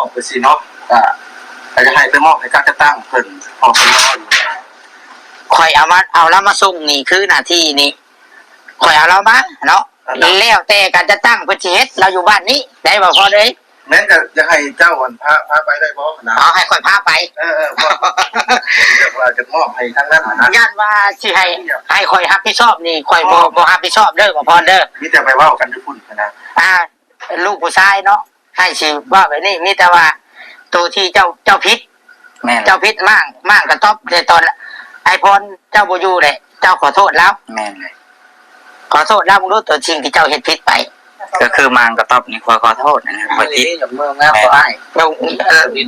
อบไปสิเนาะก็จะให้ไปมอบให้การจะตั้งเพิ่นออกไปรออยู่ข่อยเอาแล้วมาส่งนี่คือหน้าที่นี่ข่อยเอาเรามาเนาะแล้วแต่การจะตั้งเพิ่นสิเฮ็ดเราอยู่บ้านนี้ได้บ่พอเลยแม้ก็จะให้เจ้าวันพาไปได้บ่นะให้ข่อยพาไปเดี๋ยวว่าจะมอบให้ทางนั้นนะย่านว่าสิให้ข่อยรับผิดชอบนี่ข่อยบ่รับผิดชอบเด้อบ่พอเด้อมีแต่ไปเว้ากันอยู่พุ่นนะลูกผู้ชายเนาะให้สิว่าแบบนี้มีแต่ว่าตัวที่เจ้าพิษเจ้าพิษมากกระทบในตอนไอพรเจ้าบ่อยู่เลยเจ้าขอโทษแล้วแม่นเลยขอโทษแล้วมึงรู้ตัวจริงที่เจ้าเฮ็ดผิดไปก็คือมางกระทบนี่ขอโทษนะครับขอผิดเมื่อง้าขออ้าย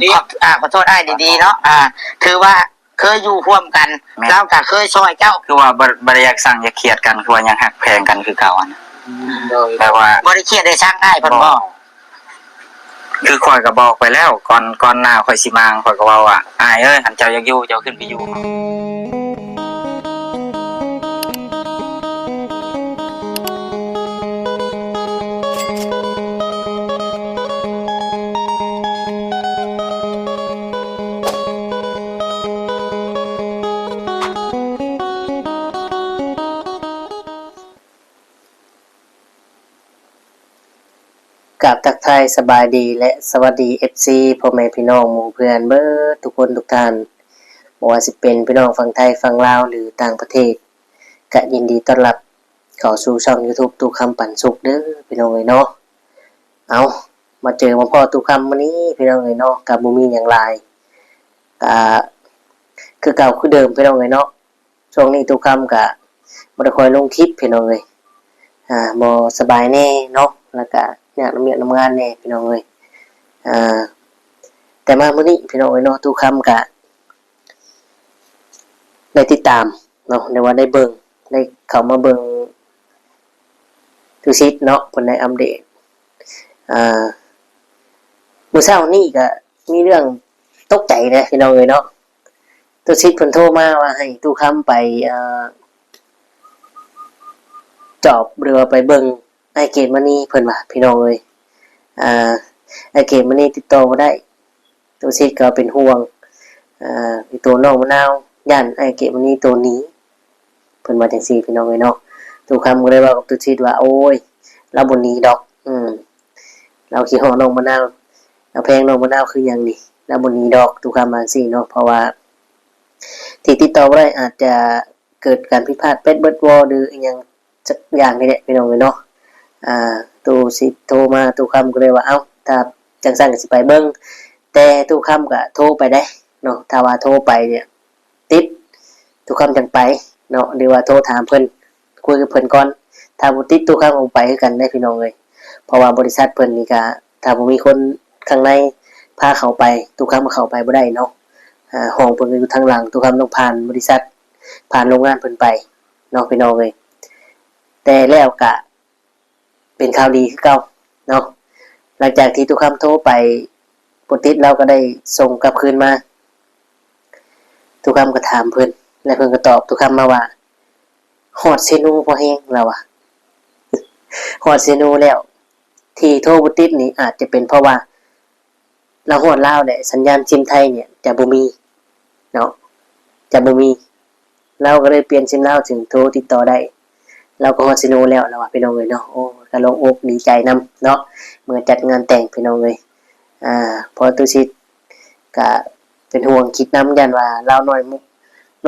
ดีๆขอโทษอ้ายดีๆเนาะคือว่าเคยอยู่ร่วมกันแล้วก็เคยซอยเจ้าคือว่าบ่ได้อยากสั่งอยากเครียดกันคือว่ายังฮักแพงกันคือเก่านะแต่ว่าบ่ได้เครียดได้ช่างอ้ายเพิ่นบ่คือข่อยก็บอกไปแล้วก่อนหน้าข่อยสิมางข่อยก็ว่าอ้ายเอ้ยหันเจ้าอยากอยู่เจ้าขึ้นไปอยู่กับทักทายสบายดีและสวัสดี FC พ่อแม่พี่น้องหมู่เพื่อนเบิดทุกคนทุกท่านบ่ว่าสิเป็นพี่น้องฝั่งไทยฝั่งลาวหรือต่างประเทศก็ยินดีต้อนรับเข้าสู่ช่อง YouTube ตู่คำปันสุขเด้อพี่น้องเอ้ยเนาะเอามาเจอมาพ่อตู่คำมื้อนี้พี่น้องเอ้ยเนาะก็บ่มีหยังหลายก็คือเก่าคือเดิมพี่น้องเอ้ยเนาะช่วงนี้ตู่คำก็บ่ได้ค่อยลงคลิปพี่น้องเอ้ยบ่สบายแน่เนาะแล้วก็อยากน้ำงานแน่พี่น้องเอ้ยแต่มามื้อนี้พี่น้องเอ้ยเนาะทุกคำกะได้ติดตามเนาะในว่าได้เบิ่งได้เข้ามาเบิ่งทุกชิดเนาะเพิ่นได้อัปเดตมื้อเช้านี้ก็มีเรื่องตกใจนะพี่น้องเอ้ยเนาะทุกชิดเพิ่นโทรมาว่าให้ทุกคำไปจอบเรือไปเบิ่งไอเกตมานี่เพิ่นว่าพี่น้องเอ้ยไอเกตมานี่ติดต่อบ่ได้ตัวชิดก็เป็นห่วงตัวน้องมะนาวย่านไอเกตมานี่ตัวนี้เพิ่นว่าจังซี่พี่น้องเอ้ยเนาะทุกคำก็เลยว่ากับตัวชิดว่าโอ้ยเราบ่หนีดอกเราขี้ฮอดน้องมะนาวเราแพงน้องมะนาวคือหยังนี่เราบ่หนีดอกทุกคำว่าจังซี่เนาะเพราะว่าที่ติดต่อบ่ได้อาจจะเกิดการผิดพลาดเป็ดเบิดวอหรืออีหยังสักอย่างนี่แหละพี่น้องเอ้ยเนาะตู้สิโทรมาตู้คำก็เลยว่าเอ้าถ้าจังซั่นก็สิไปเบิ่งแต่ตู้คำก็โทรไปได้เนาะถ้าว่าโทรไปเนี่ยติดตู้คำจังไปเนาะหรือว่าโทรถามเพิ่นคุยกับเพิ่นก่อนถ้าบ่ติดตู้คำเอาไปคือกันได้พี่น้องเอ้ยเพราะว่าบริษัทเพิ่นนี่ก็ถ้าบ่มีคนข้างในพาเข้าไปตู้คำก็เข้าไปบ่ได้เนาะห้องเพิ่นอยู่ทางหลังตู้คำต้องผ่านบริษัทผ่านโรงงานเพิ่นไปเนาะพี่น้องเอ้ยแต่แล้วก็เป็นข่าวดีคือเก่าเนาะหลังจากที่ทุกคำโทรไปปติดเราก็ได้ส่งกลับคืนมาทุกคำก็ถามเพิ่นและเพิ่นก็ตอบทุกคำมาว่าฮอดเซนูพอแห้งเราอะฮอดเซนูแล้วที่โทรปติดนี่อาจจะเป็นเพราะว่าเราฮอดลาวเนี่ยสัญญาณซิมไทยเนี่ยจะบ่มีเนาะจะบ่มีเราก็เลยเปลี่ยนซิมลาวถึงโทรติดต่อได้เราก็ฮอดซิโนแล้วเราว่าพี่น้องเอ้ยเนาะโอ้ก็ลงอกดีใจนำเนาะเมื่อจัดงานแต่งพี่น้องเอ้ยพอตุชิดก็เป็นห่วงคิดนำยันว่าเราน้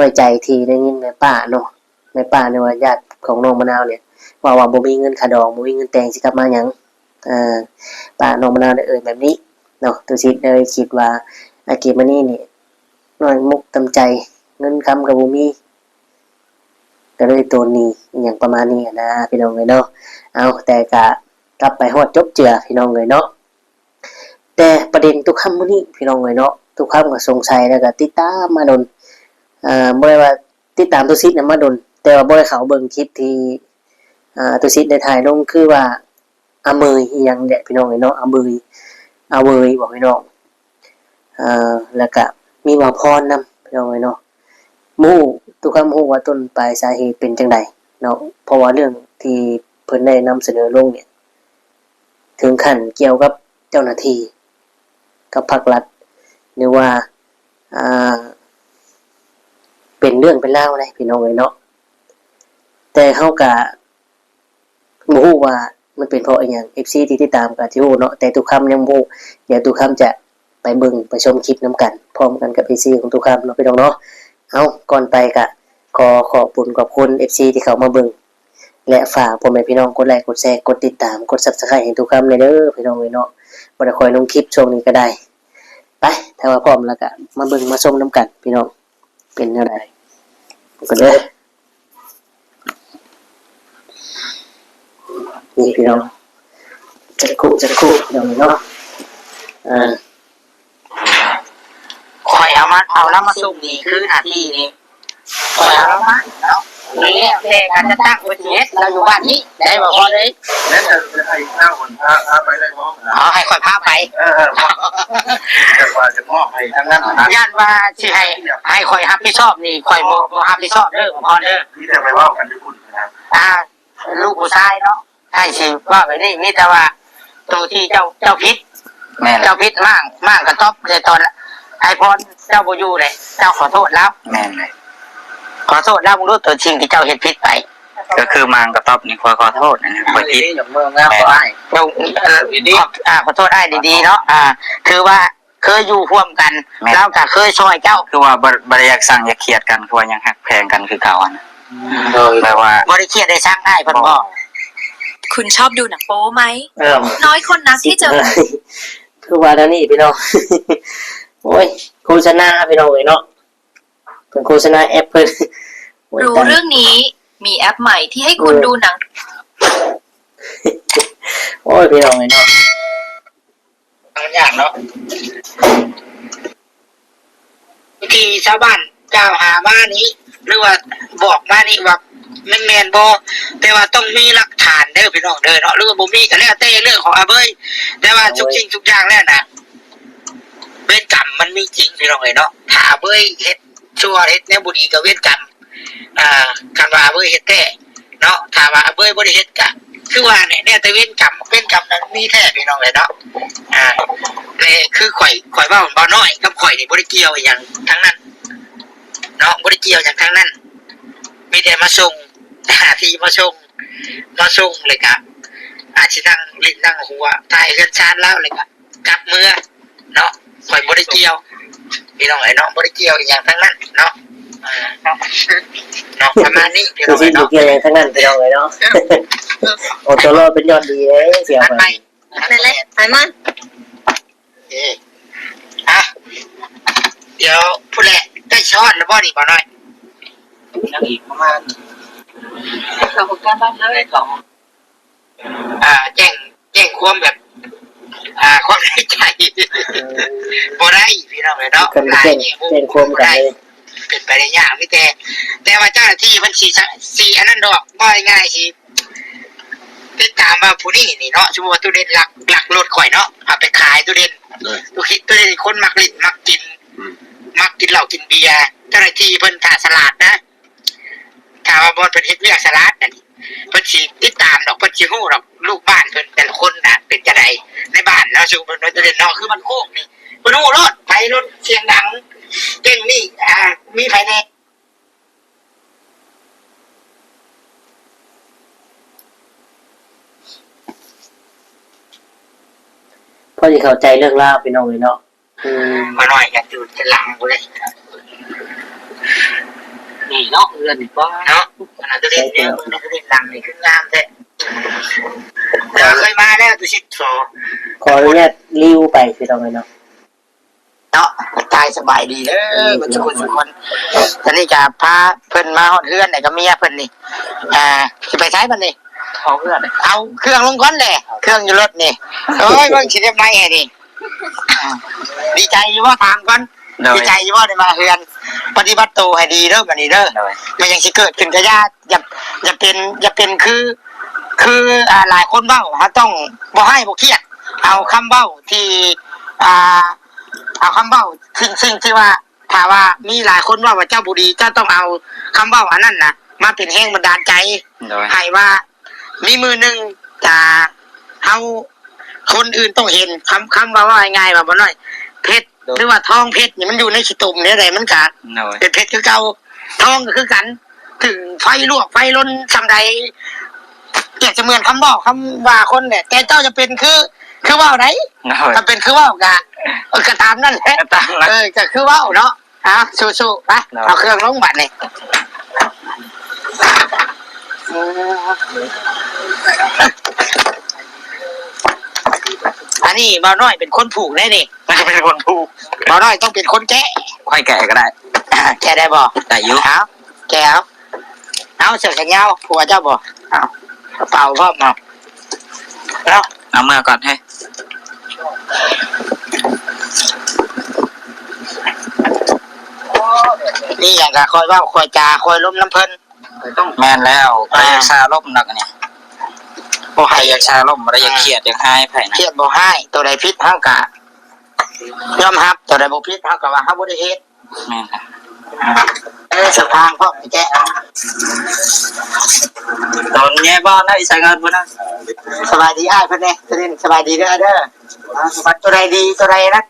อยใจที่ได้ยินแม่ป้าเนาะแม่ป้าเนี่ยว่าญาติของน้องมะนาวเนี่ยว่าบ่มีเงินค่าดอกบ่มีเงินแต่งสิกลับมาหยังป้าน้องมะนาวได้เอ่ยแบบนี้เนาะตุชิดเลยคิดว่าอาเกมานี่นี่น้อยมุกตำใจเงินคำก็บ่มีก็เลยตัวนี้อย่างประมาณนี้นะพี่น้องเลยเนาะเอาแต่ก็กลับไปฮอดจบเจือพี่น้องเลยเนาะแต่ประเด็นทุกคำมื้อนี้พี่น้องเลยเนาะทุกคำก็สงสัยแล้วก็ติดตามมาดนบ่ได้ว่าติดตามตัวซิดน่ะมาดนแต่ว่าบ่ได้เข้าเบิ่งคลิปที่ตัวซิดได้ถ่ายลงคือว่าอาเมยอีหยังแหละพี่น้องเลยเนาะอาเมยบอกพี่น้องแล้วก็มีว่าพรนำพี่น้องเลยเนาะมู่ทุกคำฮู้ว่าต้นปลายสาเหตุเป็นจังไดเนาะเพราะว่าเรื่องที่เพิ่นได้นำเสนอลงเนี่ยถึงขั้นเกี่ยวกับเจ้าหน้าที่ กับภาครัฐหรือว่าอ่าเป็นเรื่องเป็นเล่าวเลยพี่น้องเอ้ยเนาะแต่เฮาก็บ่ฮู้ว่ามันเป็นเพราะอีหยัง FC ที่ติดตามก็สิฮู้เนาะแต่ทุกคำยังบ่ฮู้เดี๋ยวทุกคำจะไปเบิ่งไปชมคลิปนํกันพร้อมกันกับ FC ของทุกคำเนาะพี่น้องเนาะเอาก่อนไปก็ขอบคุณ FC ที่เข้ามาเบิ่งและฝากพ่อแม่พี่น้องกดไลค์กดแชร์กดติดตามกด Subscribe ให้ทุกคำเลยเด้อพี่น้องเอ้ยเนาะบ่ได้ค่อยลงคลิปช่วงนี้ก็ได้ไปถ้าว่าพร้อมแล้วก็มาเบิ่งมาชมนํกันพี่น้องเป็นแนวใดก็เด้อนี่พี่น้องจะคู่พี่น้องเนาะคอยเอาแล้วมาส่งนี่คือหน้าที่นี่คอยเอาแล้วมาเนาะนี่แต่การจะตั้งประเทศเราอยู่บ้านนี้ได้บ่พอเลย แล้วจะให้ข้าวคนพาไปได้บ่ เอาให้คอยพาไป จะว่าจะมอบให้ทั้งนั้นนะ ย่านว่าสิให้คอยรับผิดชอบนี่คอยบ่รับผิดชอบเด้อพอเด้อ ที่จะไปว่ากันที่คุณนะครับ ลูกผู้ชายเนาะให้สิว่าไปนี่มีแต่ว่าตัวที่เจ้าพิษ แม่น เจ้าพิษมากกระต๊อบเลยตอนไอพรเจ้าบ่อยู่เลยเจ้าขอโทษแล้ว แม่นเลย ขอโทษแล้วมึงรู้ตัวจริงที่เจ้าเฮ็ดผิดไป ก็คือมางกระต๊อบนี่ขอโทษนะขอคิด เจ้าขอโทษอ้ายดีๆเนาะคือว่าเคยอยู่ร่วมกันแล้วก็เคยช่วยเจ้า คือว่าบ่ได้อยากสั่งอยากเครียดกันคือว่ายังฮักแพงกันคือเก่าอ่ะนะแปลว่า บ่ได้เครียดได้ช่างอ้ายเพิ่นบ่ คุณชอบดูหนังโป๊ไหม เออ น้อยคนนักที่จะ คือว่าแล้วนี่พี่น้อง โอ้ยโฆษณาพี่น้องเอ้ยเนาะเป็นโฆษณาแอปเพิ่นโอ้ย รู้ ตาย เรื่องนี้มีแอปใหม่ที่ให้คุณดูหนัง โอ้ยพี่น้องเอ้ยเนาะ มันยากเนาะที่ชาวบ้านเจ้าหามานี้หรือว่าบอกมานี่ว่าแม่นบ่แต่ว่าต้องมีหลักฐานเด้อพี่น้องเด้อเนาะหรือว่าบ่มีก็แล้วแต่เรื่องของอาเบยแต่ว่าทุกสิ่งทุกอย่างแล้วนะเวรกรรมมันมีจริงพี่น้องเอ้ยเนาะถ้าอาเบยเฮ็ดชั่วเฮ็ดแนวบ่ดีก็เวรกรรมคันว่าอาเบยเฮ็ดแท้เนาะถ้าว่าอาเบยบ่ได้เฮ็ดก็คือว่าเนี่ยแต่เวรกรรมนั้นมีแท้พี่น้องเอ้ยเนาะเลยคือข่อยว่าบ่น้อยกับข่อยนี่บ่ได้เกี่ยวอีหยังทั้งนั้นเนาะบ่ได้เกี่ยวหยังทั้งนั้นมีแต่มาส่งหาที่มาส่งเลยก็อาจสินั่งลิ้นนั่งหัวถ่ายเฮือนชานแล้วเลยก็กลับเมื่อเนาะข่อยบ่ได้เกี่ยวพี่น้องไอ้เนาะบ่ได้เกี่ยวอีหยังทั้งนั้นเนาะเนาะประมาณนี้พี่ คื น้ อ อง สิ ไอ้ อยู่ เนาะ เกี่ยวอย่างทั้งนั้นพี่น้องเอ้ยเนาะ โอ้ตัวรอดเป็นยอดดีเลยเสีย อัน ไป ใหม่นั่นแหละไปมันเดี๋ยวผู้แหละได้ช้อนแล้วบ่นี่บ่น้อยยังอีกประมาณของการบ้านเลยของแจ้งความแบบความในใจบ่ได้พี่น้องเลยเนาะ กันแจ้งความกันเลย เป็นไปได้ยากพี่แต่ว่าเจ้าหน้าที่มันสีอันนั้นดอกบ่ง่ายสิติดตามว่าผู้นี้นี่เนาะสมมุติว่าตู้เด่นหลักรถข่อยเนาะเอาไปขายตู้เด่นตู้เด่นคนมักลิ้นมักกินเหล้ากินเบียร์เจ้าหน้าที่เพิ่นถ่าสลัดนะถ้าว่าบ่เป็นเฮ็ดเวียกสลัดนั่นเพิ่นสิติดตามดอกเพิ่นสิฮู้ดอกลูกบ้านเพิ่นแต่ละคนน่ะเป็นจังได๋ในบ้านแล้วสมมุติว่าตู้เด่นเนาะคือมันโคกนี่เพิ่นฮู้รถไปรถเสียงดังเก่งนี่มีภายใน พอจะเข้าใจเรื่องราวพี่น้องเลยเนาะ มาหน่อยอยากดูจะหลังกูเลยนี่เนาะเงินก็เนาะขนาดตัวเด่นเนี่ยมึงตัวเด่นหลังนี่คืองามแท้แต่เคยมาแล้วตัวชิดโซ ขออนุญาตรีวิวไปพี่น้องเลยเนาะ เนาะตายสบายดีเด้อมันทุกคนตอนนี้จะพาเพิ่นมาฮอดเฮือนไหนก็เมียเพิ่นนี่สิไปใช้มันนี่เอาเครื่องลงก่อนแหละเครื่องอยู่รถนี่โอ้ยเบิ่งสิได้ไหมไงนี่ดีใจอยู่ว่าทางก่อนดีใจอยู่ว่าได้มาเฮือนปฏิบัติตัวให้ดีเด้อบัดนี้เด้อมันยังสิเกิดขึ้นก็อย่าเป็นคือหลายคนเว้าเฮาต้องบ่ให้บ่เครียดเอาคำเว้าที่เอาคำเว้าสิ่งที่ว่าถ้าว่ามีหลายคนว่าเจ้าบุรีเจ้าต้องเอาคำเว้าอันนั้นน่ะมาเป็นแรงบันดาลใจให้ว่ามีมือหนึ่งจะเฮา คนอื่นต้องเห็นคำว่าง่ายๆว่าบ่น้อยเพชรหรือว่าทองเพชรนี่มันอยู่ในขี้ตุ่มเนี่ยแหละมันกะ โดย เป็นเพชรคือเก่าทองก็คือกัน ถึงไฟลวกไฟล้นซำใดอยากจะเหมือนคำบอกคำว่าคนเนี่ยแต่เจ้าจะเป็นคือว่าวไหน โดย ถ้าเป็นคือว่าวกะก็ตามนั่นแหละ ก็ตามนั้น ก็คือว่าวเนาะสู้ๆไปเอาเครื่องลงบัดนี่อันนี้บ่าวน้อยเป็นคนผูกแน่นี่ ไม่เป็นคนพูด บ่าวน้อยต้องเป็นคนแกะ ค่อยแก่ก็ได้ แกะได้บ่ แต่อยู่ แกะเอาเสือแขนยาวผัวเจ้าบ่เอากระเป๋าพร้อมเอาแล้ว เอาเมื่อก่อนให้ นี่อย่างก็คอยเว้าคอยจาคอยล้มน้ำเพิ่น แม่นแล้วไปชาล่มนักเนี่ย บ่ให้ ใครอยากชาล่มบ่ได้อยากเครียดอยากหายไผนะ เครียดบ่ให้ตัวใดผิดเฮากะยอมรับตัวใดบ่ผิดเฮาก็ว่าเฮาบ่ได้เฮ็ด แม่นค่ะ สะพางพร้อมแกะ ตอนแง่บ้านได้ใช้เงินบ่นะ สบายดีอ้ายเพิ่นแน่ตัวนี้สบายดีเด้อบัดตัวใดดีตัวใดนะ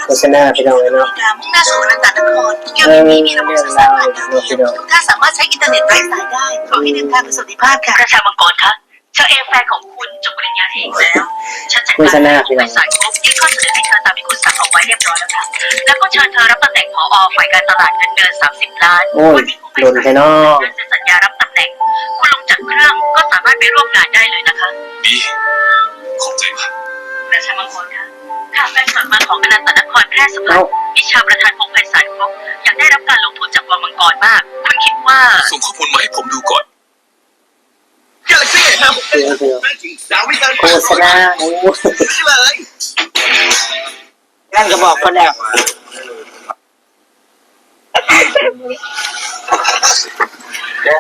โฆษณาพี่น้องเนาะ มุ่งหน้าสู่รัตนครที่เกี่ยวกับมีระบบสื่อสารผ่านดาวเทียมถ้าสามารถใช้อินเทอร์เน็ตไร้สายได้ขอให้เดินทางประสิทธิภาพค่ะประชามังกรคะเธอเองแฟนของคุณจบปริญญาเอกแล้วฉันจัดการไปสายครบยื่นข้อเสนอให้เธอตามที่คุณสั่งเอาไว้เรียบร้อยแล้วค่ะแล้วก็เชิญเธอรับตำแหน่งผอ.ฝ่ายการตลาดเงินเดือน30 ล้าน โอ้ยโดนแค่นอก เซ็นสัญญารับตำแหน่งคุณลงจากเครื่องก็สามารถไปร่วมงานได้เลยนะคะ ดีขอบใจมาก ประชามังกรค่ะค่ะแฟนคลับมาของอนันตนครแพร่สัมพันธ์วิชาประธานพงษ์ไพศาลครบอยากได้รับการลงทุนจากวังมังกรมากคุณคิดว่า ส่งข้อมูลมาให้ผมดูก่อนเกลซี่ครับ เดี๋ยว สาววิจารณ์ โฆษณาโอ้ นี่เลย นั่นก็บอกเพิ่นแล้ว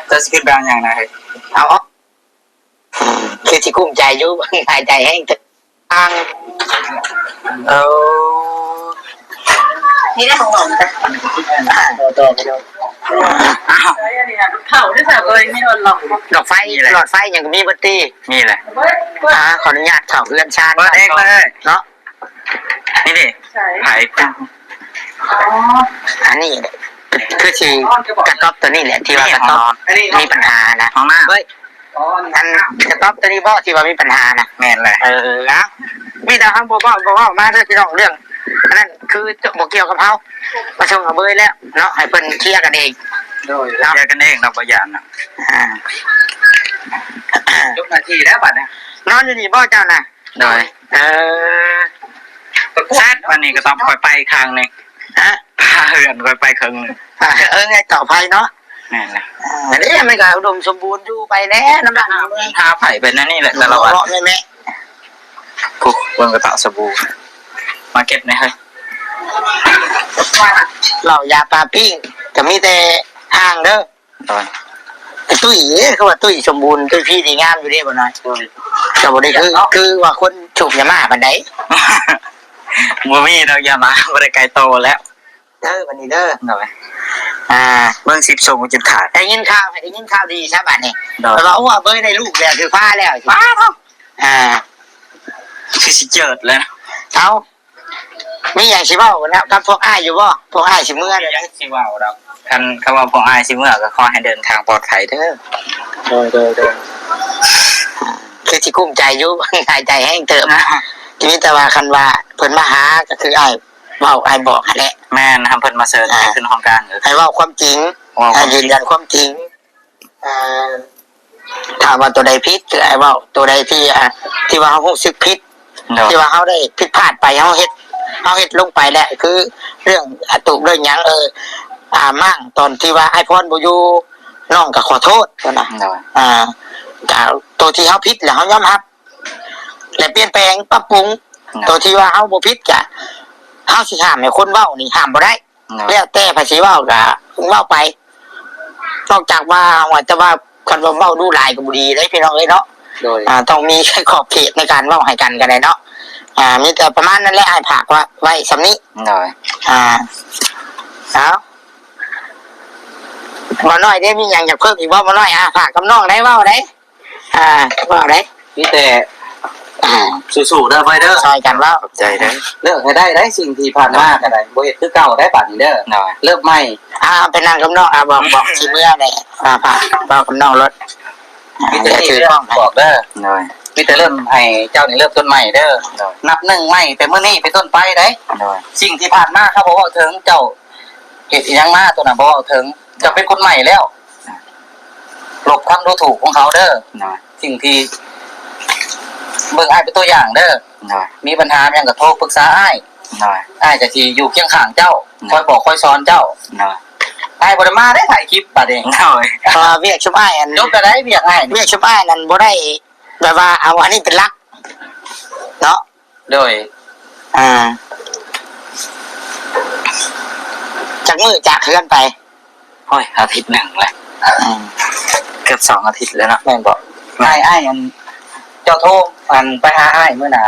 จะสกิดบางอย่างนะเฮ้ย เอาคือสิกุ้มใจอยู่ หายใจแห้งทาง เอา นี่ได้ของหลงแต่ ต่อพี่น้อง อ้าว เข่าที่สาวเลยไม่โดนหลอก หลอดไฟอย่างมีบัตตี้ นี่แหละ ขออนุญาตเข้าเรือนชาญ เปิดเองเลย เนาะ นี่ดิไผ่ อันนี้คือสิกระต๊อบตัวนี้แหละที่ว่ากระต๊อบมีปัญหานะ ของหน้า เฮ้ยอันกระต๊อบตัวนี้บ่ที่ว่ามีปัญหานะ แม่นเลย นะมีแต่เขาบอกมาเรื่องที่น้องเรื่องอันนั้นคือบอกเกี่ยวกับเขามาชมกับเบยแล้วเนาะให้เพิ่นเคลียร์กันเอง โดยเจอกันเองเราประหยัดนะ อ่า ทุกนาทีแล้วบัดเนี่ย นอนอยู่นี่บ่เจ้าน่ะ โดย เออ แซดวันนี้ก็ต้องคอยไปอีกครั้งหนึง ฮะ พาเหือนคอยไปครึ่งหนึง ไงต่อไปเนาะ แม่นเลย อันนี้มันก็อุดมสมบูรณ์อยู่ไปแน่น้ำดังเมือง พาไผ่เป็นนั่นนี่แหละแต่เรา เรา อะ แม่ ปุ๊บบนกระเป๋าสบู่มาเก็บนะเฮ้ย เรายาปลาปิ้งก็มีแต่ห่างเด้อ โดย แต่ตุ้ยเขาว่าตุ้ยสมบูรณ์ตุ้ยพี่ดีงามอยู่เด้บ่น้อยแต่บ่ได้คือว่าคนฉุกยามาบันได มัวมีเราอย่ามาบริไกลโตแล้ว เด้อบันนี้เด้อ โดย อ่า เบิ่ง10ส่งจนขาด ได้ยินข่าวดีใช่ป่ะนี่ โดย แต่ว่าเบยได้ลูกแล้วคือฟ้าแล้วฟ้าเนาะคือสิเจิดเลยนะ เอามีอย่างสิเว้าแล้วกับพวกอ้ายอยู่บ่พวกอ้ายสิเมื่อ ยังสิว่าวดอกคันคำว่าของอายสิเมื่อก็ขอให้เดินทางปลอดภัยเด้อ โดย คือสิกุ้มใจอยู่ หายใจแห้งเติมทีนี้แต่ว่าคันว่าเพิ่นมาหาก็คืออ้ายเว้าอ้ายบอกนั่นแหละ แม่นทำเพิ่นมาเสิร์ชให้ขึ้นห้องกลางก็ ให้เว้าความจริงให้ยืนยันความจริงถามว่าตัวใดผิดคืออ้ายเว้าตัวใดที่ว่าเฮารู้สึกผิด โดย ที่ว่าเขาได้ผิดพลาดไปเขาเฮ็ดลงไปแหละคือเรื่องอาตุเรื่องหยังมั่งตอนที่ว่าไอพรบ่อยู่น้องก็ขอโทษว่านะ โดย ก็ตัวที่เขาผิดแล้วเขายอมรับและเปลี่ยนแปลงปรับปรุงตัวที่ว่าเขาบ่ผิดก็เขาสิห้ามให้คนเว้านี่ห้ามบ่ได้แล้วแต่ภาษีเว้าก็เว้าไปนอกจากว่าแต่ว่าคนเว้าดูหลายก็บ่ดีได้พี่น้องเอ้ยเนาะ โดย ต้องมีขอบเขตในการเว้าให้กันได้เนาะมีแต่ประมาณนั้นแหละอ้ายผากว่าไว้สำนี้ โดย เอาบ่น้อยได้มีหยังอยากเพิ่มอีกบ่บ่น้อยผากกับน้องได้เว้าได้ ว่าได้ นี่แต่สู้ๆเด้อไปเด้อ ซอยกันว่า ขอบใจเด้อ เลิกให้ได้สิ่งที่ผ่านมาก็ได้บ่เฮ็ดคือเก่าได้บัดนี้เด้อ หน่อย เลิกใหม่ ไปนั่งกับน้องบอกสิเมื่อเลยผ่าบอกกับน้องรถ มีแต่ ถื ถื อ อก ล้ ล้ อ อง งบอกเด้อ หน่อย มีแต่เริ่มให้เจ้านี่เริ่มต้นใหม่เด้อ หน่อย นับหนึ่งใหม่แต่เมื่อนี้เป็นต้นไปได้ หน่อย สิ่งที่ผ่านมาเขาบอกว่าถึงเจ้าเหตุยังมาตัวน่ะบอกว่าถึงจะเป็นคนใหม่แล้วหลบความดูถูกของเขาเด้อ หน่อย สิ่งที่เบิ่งอ้ายเป็นตัวอย่างเด้อ หน่อย มีปัญหาอย่างกับโทรปรึกษาอ้าย หน่อย อ้ายจะที่อยู่เคียงข้างเจ้าคอยบอกคอยสอนเจ้า หน่อย อ้ายบ่ได้มาได้ถ่ายคลิปบัดเอง หน่อย เวียกชุบอ้ายอัน ยกก็ได้เบียกอ้าย เวียกชุบอ้ายนั่นบ่ได้แบบว่าเอาอันนี้เป็นลักเนาะ โดย จากมือจากเคลื่อนไป โอ้ยอาทิตย์หนึ่งเลยเกือบ2 อาทิตย์แล้วเนาะ แม่นบอกอ้ายอันเจ้าโทรอันไปหาอ้ายเมื่อน่ะ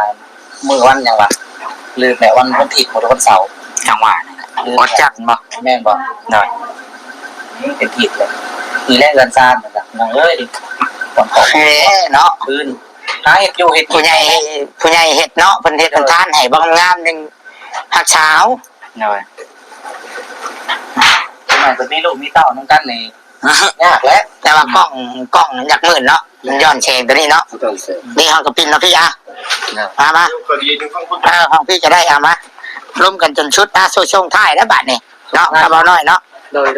มื้อวันหยังวะลืมแหละวันผิดหมดวันเสาร์ จังหวะนี่วัดจันทร์บ่ แม่นบอก หน่อย เป็นผิดเลยทีแรกเงินซ่านเหมือนกันน้องเอ้ยตอนของ เนาะ พื้นหาเห็ดอยู่เห็ด ผู้ใหญ่เฮ็ดเนาะเพิ่นเฮ็ดเพิ่นทานให้บ่งามนึงหักเช้า หน่อย สมัยตอนนี้ลูกมีเต้าน้องกันนี่ยากแล้ว แต่ว่ากล้องอยากหมื่นเนาะย้อนแสงตัวนี้เนาะนี่เฮาก็ปิ้นเนาะพี่มาห้องพี่จะได้เอามาร่วมกันจนชุดช่วงท้ายแล้วบัดนี้เนาะก็บ่น้อยเนาะ โดย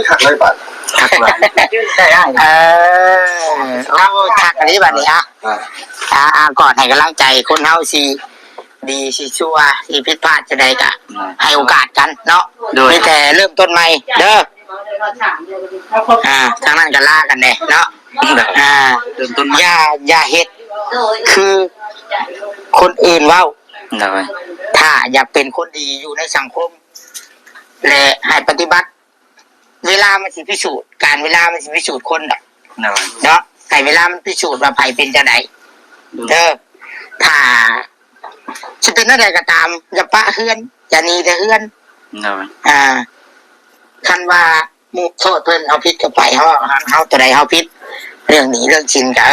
ขัดเลยบัด ทักว่า ได้ เอาทักอันนี้บัดนี้ก่อนให้กำลังใจคนเฮาสิดีสิชั่วสิผิดพลาดจะได้ก็ให้โอกาสกันเนาะมีแต่เริ่มต้นใหม่เด้อทางนั้นก็ลากันแน่เนาะเริ่มต้น อย่าเฮ็ดคือคนอื่นเว้า หน่อย ถ้าอยากเป็นคนดีอยู่ในสังคมและให้ปฏิบัติ เวลามันสิพิสูจน์การเวลามันสิพิสูจน์คนดอก หน่อย เนาะให้เวลามันพิสูจน์ว่าไผเป็นจังไดเด้อถ้าสิเป็นอะไรก็ตามอย่าปะเฮือนอย่าหนีแต่เฮือน หน่อย คันว่ามุกโทษเพิ่นเอาผิดกับไปเฮาตัวใดเฮาผิดเรื่องหนีเรื่องชินก็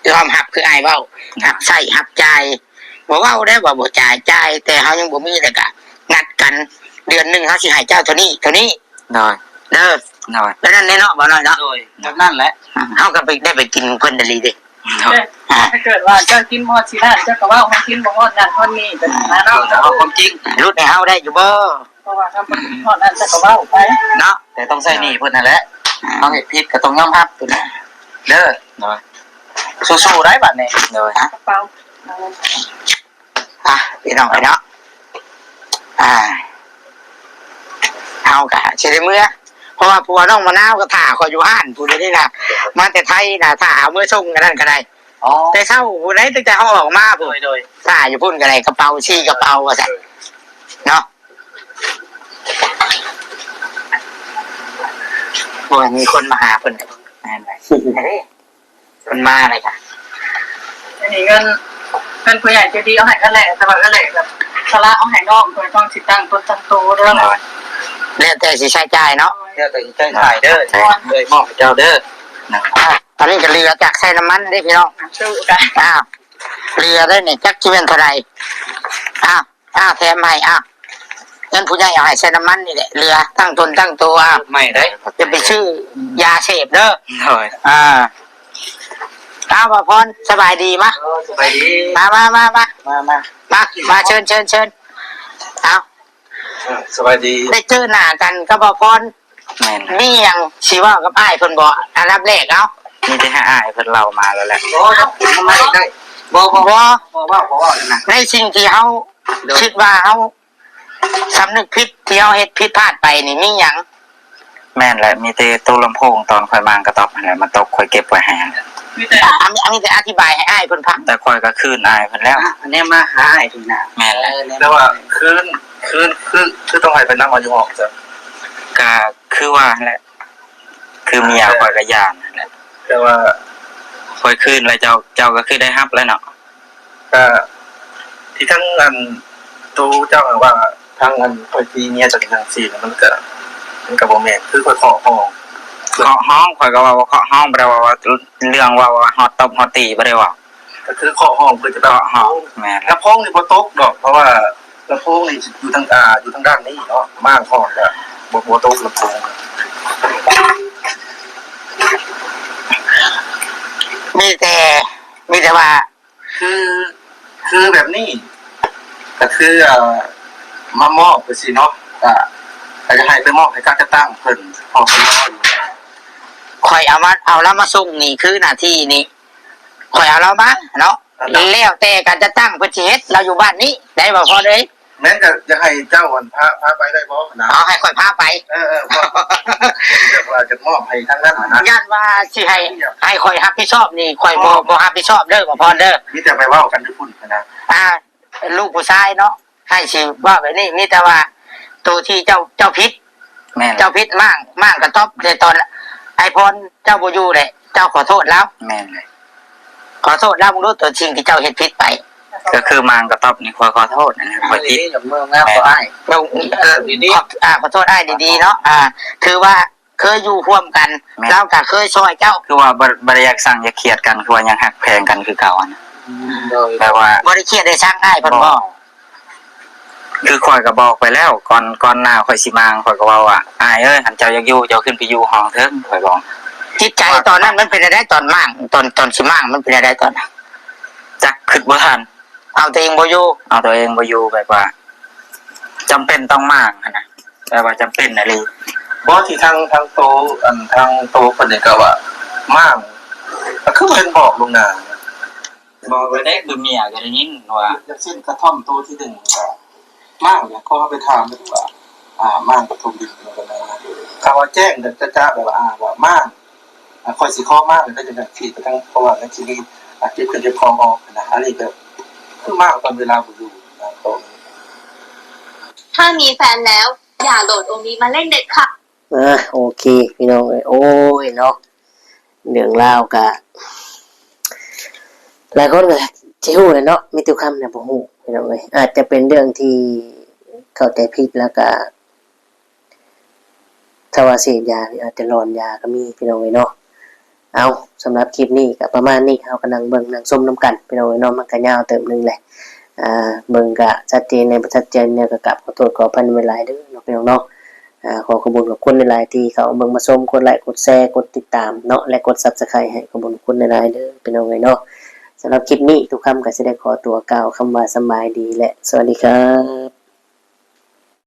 ยอมรับคืออ้ายเว้าหักใช้หักจ่ายบ่เว้าได้บ่จ่ายแต่เฮายังบ่มีเลยก็นัดกันเดือนนึงเฮาสิให้เจ้าเท่านี้ หน่อย เด้อ หน่อย แล้วนั่นแน่เนาะบ่น้อยเนาะ โดยนั่นแหละ เฮาก็ได้ไปกินเพิ่นดลีเด้ หน่อย ถ้าเกิดว่าเจ้ากินหมดสิได้เจ้าก็ว่าของกินบ่หมดนั่นคนนี้เป็นนะเนาะ เอาความจริง รุดให้เฮาได้อยู่บ่ เพราะว่าถ้าบ่หมดนั่นเจ้าก็ว่าไป เนาะ แต่ต้องใส่หนี้เพิ่นนั่นแหละเอาเห็ดผิดก็ต้องยอมรับตัวนี้เด้อ หน่อย สู้ๆได้บัดนี้ หน่อย กระเป๋า พี่น้องเนาะเฮาก็สิได้มื้อเพราะว่าผัวน้องมะนาวก็ท่าคอยอยู่ห้านผู้ใดนี่น่ะมาแต่ไทยน่ะท่าเอามื้อส่งกันนั่นก็ได้ อ๋อ แต่เช้าผู้ใดตั้งแต่เฮาออกมา โด พุ่น ยโดย ท่าอยู่พุ่นก็ได้กระเป๋าชี้กระเป๋าว่าซั่นเนาะบ่มีคนมาหาเพิ่นนั่นแหละคนมาอะไรกัน อันนี้เงินผู้ใหญ่จะดีเอาให้กันแหละแต่ว่าก็แหละแบบสละเอาให้น้องโดยต้องสิตั้งต้นตั้งโตเด้อ หน่อย แล้วแต่สิใช้จ่ายเนาะ เดี๋ยวแต่ใจถ่ายเด้อเลยมอบให้เจ้าเด้อ หน่อย ตอนนี้ก็เรือจากใช้น้ำมันได้พี่น้อง สู้กัน เรือได้เนี่ยจักจิเป็นเท่าไหร่แถมให้เงินผู้ใหญ่เอาให้ใช้น้ำมันนี่แหละเรือตั้งตนตั้งตัว ใหม่ได้ จะไปชื่อยาเสพเด้อ หน่อย บ่พรสบายดีมะ ไปดี มาเชิญเอา สบายดี ได้เจอหน้ากันก็บ่พร แม่น มีหยังสิว่ากับอ้ายเพิ่นบ่อันดับแรกเอา มีแต่ให้อ้ายเพิ่นเล่ามาแล้วแหละ โอ้ทำไมได้บ่นะ ในสิ่งที่เฮาคิดว่าเฮาสำนึกผิดที่เฮาเฮ็ดผิดพลาดไปนี่มีหยัง แม่นแหละมีแต่ตู้ลำโพงตอนค่อยมากระตอบนั่นแหละมันตกค่อยเก็บไว้ให้ มีแต่ อันนี้จะอธิบายให้อ้ายเพิ่นฟัง แต่ค่อยก็คืนอ้ายเพิ่นแล้ว อันนี้มาหาไอ้ทีน่ะ แม่นแหละ แล้วว่าคือต้องให้ไปนั่งมาอยู่ห้องจ้ะ ก็คือว่าแหละคือเมียค่อยก็ย่านนั่นแหละ แต่ว่า ค่อยคืนแล้วเจ้าก็คือได้รับแล้วเนาะ ก็ที่ทั้งอันตู้เจ้าว่าทั้งอันคอยทีเมียจากทางซีมันก็บ่แม่นคือคอยขอห้อง เคาะห้องข่อยก็ว่าเคาะห้องบ่ได้ว่าเรื่องว่าฮอตตบฮอตตีบ่ได้ว่า ก็คือเคาะห้องเพื่อจะไป เคาะห้องแม่น ลำโพงนี่บ่ตกดอก เพราะว่าลำโพงนี่อยู่ทางอยู่ทางด้านนี้เนาะม่างห้องก็บ่ตกลำโพง มีแต่ว่า คือแบบนี้ก็คือมามอบไปสิเนาะก็จะให้ไปมอบให้การจะตั้งเพิ่นพอเพิ่นรออยู่ ข่อยเอาแล้วมาส่งนี่คือหน้าที่นี่ข่อยเอาแล้วมาเนาะแล้วแต่การจะตั้งเพิ่นสิเฮ็ดเราอยู่บ้านนี้ได้บ่พอเลย แม้นก็จะให้เจ้าวันพาไปได้บ่นะ เอาให้ข่อยพาไป ว่าจะว่าจะมอบให้ทางนั้นนะ ย่านว่าสิให้ข่อยรับผิดชอบนี่ข่อยบ่รับผิดชอบเด้อบ่พอเด้อ มีแต่ไปเว้ากันอยู่พุ่นนะ ลูกผู้ชายเนาะให้สิว่าแบบนี้มีแต่ว่าตัวที่เจ้าพิษ แม่น เจ้าพิษมั่งกระต๊อบในตอนไอพรเจ้าบ่อยู่เลยเจ้าขอโทษแล้ว แม่นเลย ขอโทษแล้วมึงรู้ตัวจริงที่เจ้าเฮ็ดผิดไป ก็คือมางกระต๊อบนี่ขอโทษนะข่อยผิด กับเมืองงามก็อ้าย เราขอโทษอ้ายดีๆเนาะคือว่าเคยอยู่ร่วมกันเราก็เคยช่วยเจ้า คือว่าบ่ได้อยากสั่งอยากเครียดกันคือว่ายังฮักแพงกันคือเก่าอะนะ โดย แปลว่า บ่ได้เครียดได้ช่างอ้ายเพิ่นบ่ คือข่อยก็บอกไปแล้วก่อนหน้าข่อยสิมางข่อยก็เว้าว่าอ้ายเอ้ยหันเจ้าอยากอยู่เจ้าขึ้นไปอยู่ห้องเถิงข่อยบอก จิตใจตอนนั้นมันเป็นอะไรตอนมั่งตอนสิมั่งมันเป็นอะไรตอนนั้น จักคิดบ่ทัน เอาตัวเองบ่อยู่ เอาตัวเองบ่อยู่แบบว่าจำเป็นต้องมางหั้นนะแปลว่าจำเป็นน่ะเลย บ่ที่ทางโตทางโตเพิ่นนี่ก็ว่าม่างก็คือเพิ่นบอกลงหน้า บอกไว้ได้คือเมียก็ได้ยินว่า อย่างเช่นกระท่อมโตที่1ก็ม่างเนี่ยเขาไปถามเลยว่าม่างกระทมดินกันนะคำว่าแจ้งจะแบบว่าม่างคอยสิข้อม่างก็จะแบบที่ไปทางเพราะว่าในที่นี้เก็บขึ้นเก็บของออกนะอันนี้ก็คือม่างตอนเวลาบ่อยู่นะตรง ถ้ามีแฟนแล้ว อย่าโหลดโอมีมาเล่นเด็ดค่ะ โอเคพี่น้องเอ้ยโอ้ยเนาะเรื่องราวกะหลายคนก็สิฮู้เลยเนาะมีตุคำเนี่ยบ่ฮู้พี่น้องเอ้ยอาจจะเป็นเรื่องที่เข้าใจผิดแล้วก็ถ้าว่าเสพยานี่อาจจะหลอนยาก็มีพี่น้องเอ้ยเนาะเอาสำหรับคลิปนี้ก็ประมาณนี้เฮาก็นั่งเบิ่งนั่งชมนํกันพี่น้องเอ้ยเนาะมันก็ยาวเติมนึงแหละเบิ่งก็ชัดเจนในบ่ชัดเจนเนี่ยก็กลับขอโทษขออภัยในเวลาเด้อเนาะพี่น้องเนาะขอขอบคุณกับคนในหลายที่เขาเบิ่งมาชมกดไลค์กดแชร์กดติดตามเนาะและกด Subscribe ให้ขอบคุณคนในหลายเด้อพี่น้องเอ้ยเนาะสำหรับคลิปนี้ทุกคำก็สิได้ขอตัวกล่าวคำว่าสำบายดีและสวัสดีครับ